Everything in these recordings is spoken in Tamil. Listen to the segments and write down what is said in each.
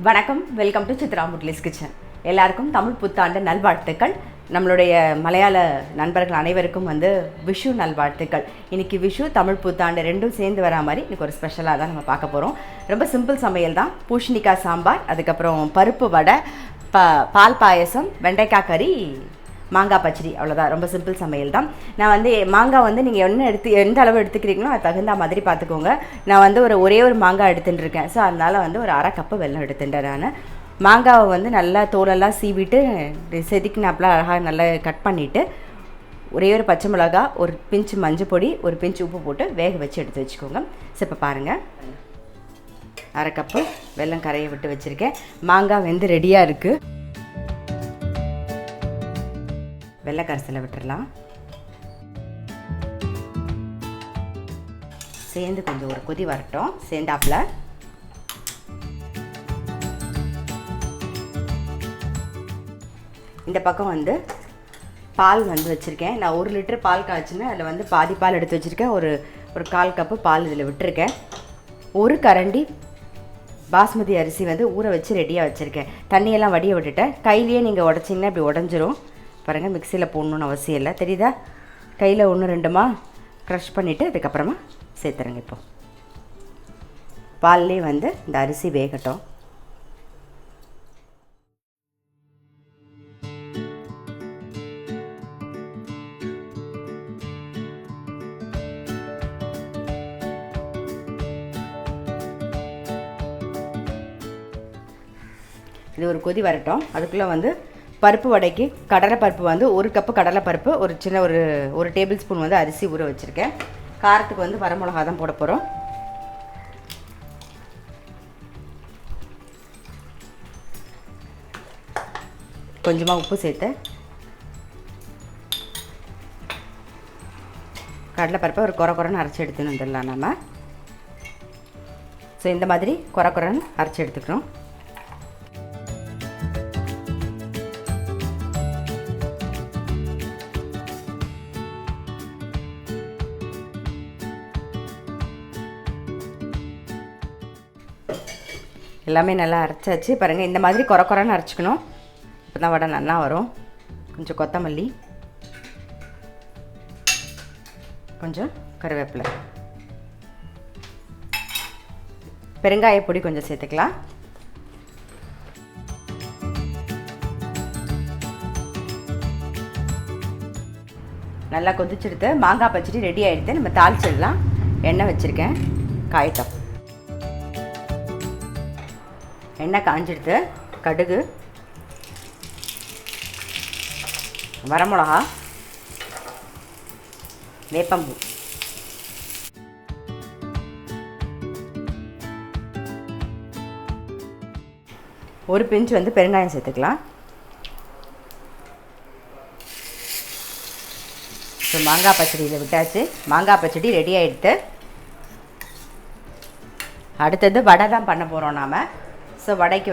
வணக்கம், வெல்கம் டு சித்ரா முட்லிஸ் கிச்சன். எல்லாருக்கும் தமிழ் புத்தாண்டு நல்வாழ்த்துக்கள். நம்மளுடைய மலையாள நண்பர்கள் அனைவருக்கும் விஷு நல்வாழ்த்துக்கள். இன்றைக்கி விஷு தமிழ் புத்தாண்டு ரெண்டும் சேர்ந்து வரா மாதிரி இன்றைக்கி ஒரு ஸ்பெஷலாக தான் நம்ம பார்க்க போகிறோம். ரொம்ப சிம்பிள் சமையல் தான். பூசணிக்காய் சாம்பார், அதுக்கப்புறம் பருப்பு வடை, பால் பாயசம், வெண்டைக்காய் கறி, மாங்காய் பச்சடி, அவ்வளோதான். ரொம்ப சிம்பிள் சமையல் தான். நான் மாங்காய் நீங்கள் எந்த அளவு எடுத்துக்கிறீங்களோ அது தகுந்த மாதிரி பார்த்துக்கோங்க. நான் ஒரே ஒரு மாங்காய் எடுத்துகிட்டு இருக்கேன். ஸோ அதனால் ஒரு அரை கப்பு வெல்லம் எடுத்துட்டேன். நான் மாங்காவை நல்லா தோலெல்லாம் சீவிட்டு செதுக்கினாப்பில் அழகாக நல்லா கட் பண்ணிவிட்டு ஒரே ஒரு பச்சை மிளகா, ஒரு பிஞ்சு மஞ்சள் பொடி, ஒரு பிஞ்சு உப்பு போட்டு வேக வச்சு எடுத்து வச்சுக்கோங்க. ஸோ இப்போ பாருங்கள், அரை கப்பு வெல்லம் கரையை விட்டு வச்சுருக்கேன். மாங்காய் வெந்து ரெடியாக இருக்குது. வெள்ளை கரைசலை விட்டுடலாம். சேர்ந்து கொஞ்சம் ஒரு கொதி வரட்டும். சேர்ந்தாப்பில் இந்த பக்கம் பால் வச்சுருக்கேன். நான் 1 லிட்டர் பால் காய்ச்சின்னு அதில் பாதி பால் எடுத்து வச்சுருக்கேன். ஒரு 1/4 கப்பு பால் இதில் விட்டுருக்கேன். ஒரு கரண்டி பாஸ்மதி அரிசி ஊற வச்சு ரெடியாக வச்சுருக்கேன். தண்ணியெல்லாம் வடிய விட்டுட்டேன். கையிலேயே நீங்கள் உடச்சிங்கன்னா இப்படி உடஞ்சிரும். பாருங்கள், மிக்சியில் போடணுன்னு அவசியம் இல்லை, தெரியுதா? கையில் 1-2மா க்ரஷ் பண்ணிவிட்டு அதுக்கப்புறமா சேர்த்துறேங்க. இப்போ பால்லே இந்த அரிசி வேகட்டும். இது ஒரு கொதி வரட்டும். அதுக்குள்ளே பருப்பு வடைக்கு கடலை பருப்பு 1 கப்பு கடலை பருப்பு, ஒரு சின்ன ஒரு டேபிள் ஸ்பூன் அரிசி ஊற வச்சுருக்கேன். காரத்துக்கு வரமிளகா தான் போட போகிறோம். கொஞ்சமாக உப்பு சேர்த்து கடலை பருப்பை ஒரு குறைன்னு அரைச்சி எடுத்துன்னு வந்துடலாம் நம்ம. ஸோ இந்த மாதிரி குறைன்னு அரைச்சி எடுத்துக்கிறோம். எல்லாமே நல்லா அரைச்சாச்சு. பாருங்கள், இந்த மாதிரி குறைன்னு அரைச்சிக்கணும். இப்போ தான் வடை நல்லா வரும். கொஞ்சம் கொத்தமல்லி, கொஞ்சம் கருவேப்பிலை, பெருங்காய பொடி கொஞ்சம் சேர்த்துக்கலாம். நல்லா கொதிச்செடுத்து மாங்காய் பச்சடி ரெடி ஆகிடுது. நம்ம தாளிச்சிடலாம். எண்ணெய் வச்சுருக்கேன், காயட்டும். எண்ணெய் காஞ்சிடுது. கடுகு, வரமிளகா, வேப்பம்பூ, ஒரு பிஞ்சு பெருங்காயம் சேர்த்துக்கலாம். ஸோ மாங்காய் பச்சடியில் விட்டாச்சு. மாங்காய் பச்சடி ரெடி ஆகிடுது. அடுத்தது வடை தான் பண்ண போகிறோம் நாம். ஸோ வடைக்கு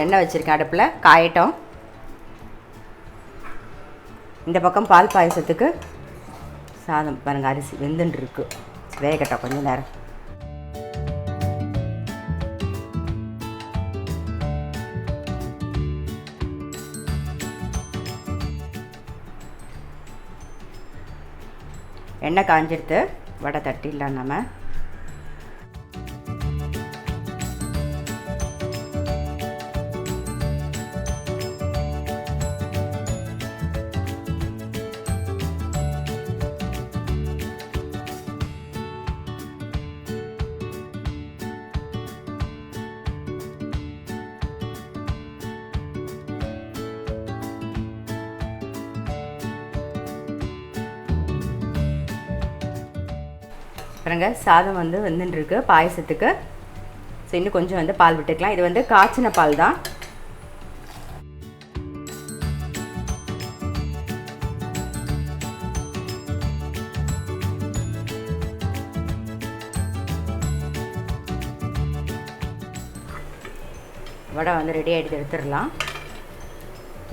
எண்ணெய் வச்சுருக்கேன், அடுப்பில் காயட்டும். இந்த பக்கம் பால் பாயசத்துக்கு சாதம் பாருங்கள், அரிசி வெந்துன்னு இருக்கு, வேகட்டும் கொஞ்சம் நேரம். எண்ணெய் காஞ்சிடுத்து, வடை தட்டிடலாம் நம்ம. பாருங்க, சாதம் வெந்துட்டுருக்கு பாயசத்துக்கு. ஸோ இன்னும் கொஞ்சம் பால் விட்டுக்கலாம். இது காய்ச்சின பால் தான். வடை ரெடி ஆகிட்டு எடுத்துடலாம்.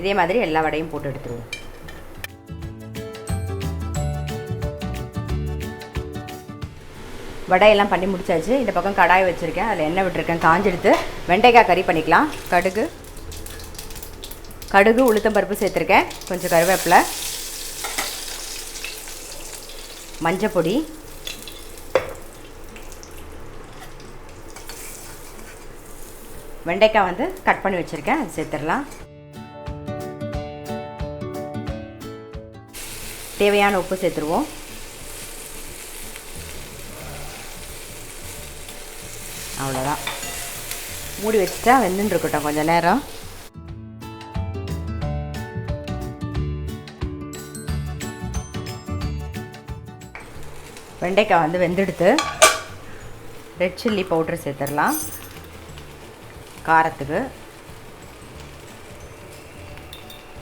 இதே மாதிரி எல்லா வடையும் போட்டு எடுத்துருவோம். வடையெல்லாம் பண்ணி முடிச்சாச்சு. இந்த பக்கம் கடாய் வச்சுருக்கேன், அதில் எண்ணெய் விட்டுருக்கேன், காஞ்செடுத்து வெண்டைக்காய் கறி பண்ணிக்கலாம். கடுகு உளுத்தம் பருப்பு சேர்த்துருக்கேன், கொஞ்சம் கருவேப்பிலை, மஞ்சப்பொடி, வெண்டைக்காய் வந்து கட் பண்ணி வச்சுருக்கேன், அது சேர்த்துடலாம். தேவையான உப்பு சேர்த்துருவோம். அவ்வளோதான், மூடி வச்சுட்டா வெந்துன்னு இருக்கட்டும் கொஞ்சம் நேரம். வெண்டைக்காய் வந்து வெந்தெடுத்து ரெட் சில்லி பவுட்ரு சேர்த்துடலாம் காரத்துக்கு.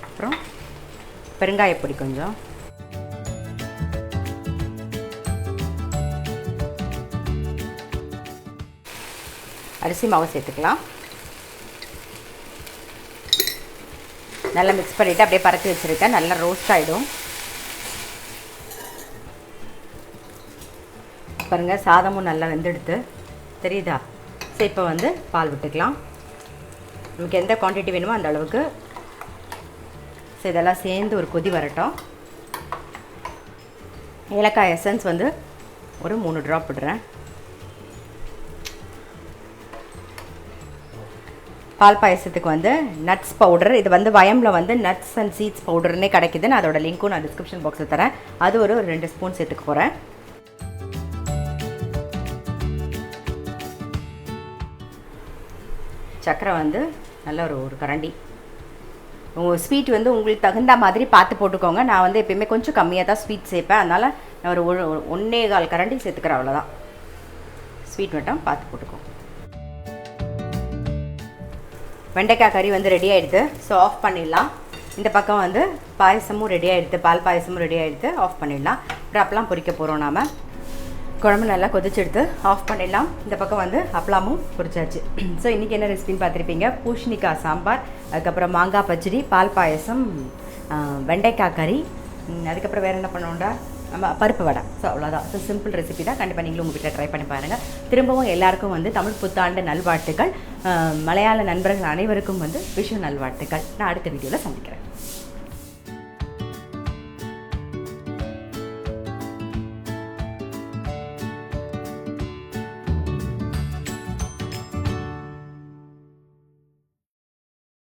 அப்புறம் பெருங்காயப்பொடி கொஞ்சம், அரிசி மாவு சேர்த்துக்கலாம். நல்லா மிக்ஸ் பண்ணிவிட்டு அப்படியே பரத்தி வச்சுருக்கேன், நல்லா ரோஸ்ட் ஆகிடும். பாருங்கள், சாதமும் நல்லா வெந்தெடுத்து தெரியுதா? சரி, இப்போ வந்து பால் விட்டுக்கலாம். நமக்கு எந்த குவான்டிட்டி வேணுமோ அந்த அளவுக்கு. ஸோ இதெல்லாம் சேர்ந்து ஒரு கொதி வரட்டும். ஏலக்காய் எசன்ஸ் வந்து ஒரு 3 ட்ராப் விடுறேன். பால் பாயசத்துக்கு வந்து நட்ஸ் பவுடர், இது வந்து வயமில் வந்து நட்ஸ் அண்ட் சீட்ஸ் பவுடர்னே கிடைக்குது. நான் அதோட லிங்க்கும் நான் டிஸ்கிரிப்ஷன் பாக்ஸில் தரேன். அது ஒரு 2 ஸ்பூன் சேர்த்துக்க போகிறேன். சர்க்கரை வந்து நல்ல ஒரு கரண்டி. உங்கள் ஸ்வீட் வந்து உங்களுக்கு தகுந்த மாதிரி பார்த்து போட்டுக்கோங்க. நான் வந்து எப்பயுமே கொஞ்சம் கம்மியாக தான் ஸ்வீட் சேர்ப்பேன், அதனால் நான் ஒரு 1.25 கரண்டி சேர்த்துக்கிறேன், அவ்வளோதான். ஸ்வீட் மட்டும் பார்த்து போட்டுக்கோங்க. வெண்டைக்காய் கறி வந்து ரெடி ஆகிடுது. ஸோ ஆஃப் பண்ணிடலாம். இந்த பக்கம் வந்து பாயசமும் ரெடி ஆகிடுது, பால் பாயசமும் ரெடி ஆகிடுது. ஆஃப் பண்ணிடலாம். அப்புறம் அப்பளம் பொரிக்க போகிறோம் நாம். குழம்பு நல்லா கொதிச்செடுத்து ஆஃப் பண்ணிடலாம். இந்த பக்கம் வந்து அப்பளமும் பொரிச்சாச்சு. ஸோ இன்றைக்கி என்ன ரெசிபின்னு பார்த்துருப்பீங்க. பூசணிக்காய் சாம்பார், அதுக்கப்புறம் மாங்காய் பச்சடி, பால் பாயசம், வெண்டைக்காய் கறி, அதுக்கப்புறம் வேறு என்ன பண்ணோண்டா நம்ம பருப்பு வடை. ஸோ அவ்வளோதான். ஸோ சிம்பிள் ரெசிபி தான். கண்டிப்பாக நீங்களும் உங்கள் வீட்டில் ட்ரை பண்ணி பாருங்கள். திரும்பவும் எல்லாருக்கும் வந்து தமிழ் புத்தாண்டு நல்வாழ்த்துக்கள். மலையாள நண்பர்கள் அனைவருக்கும் வந்து விஷு நல்வாழ்த்துக்கள். நான் அடுத்த வீடியோவில் சந்திக்கிறேன்.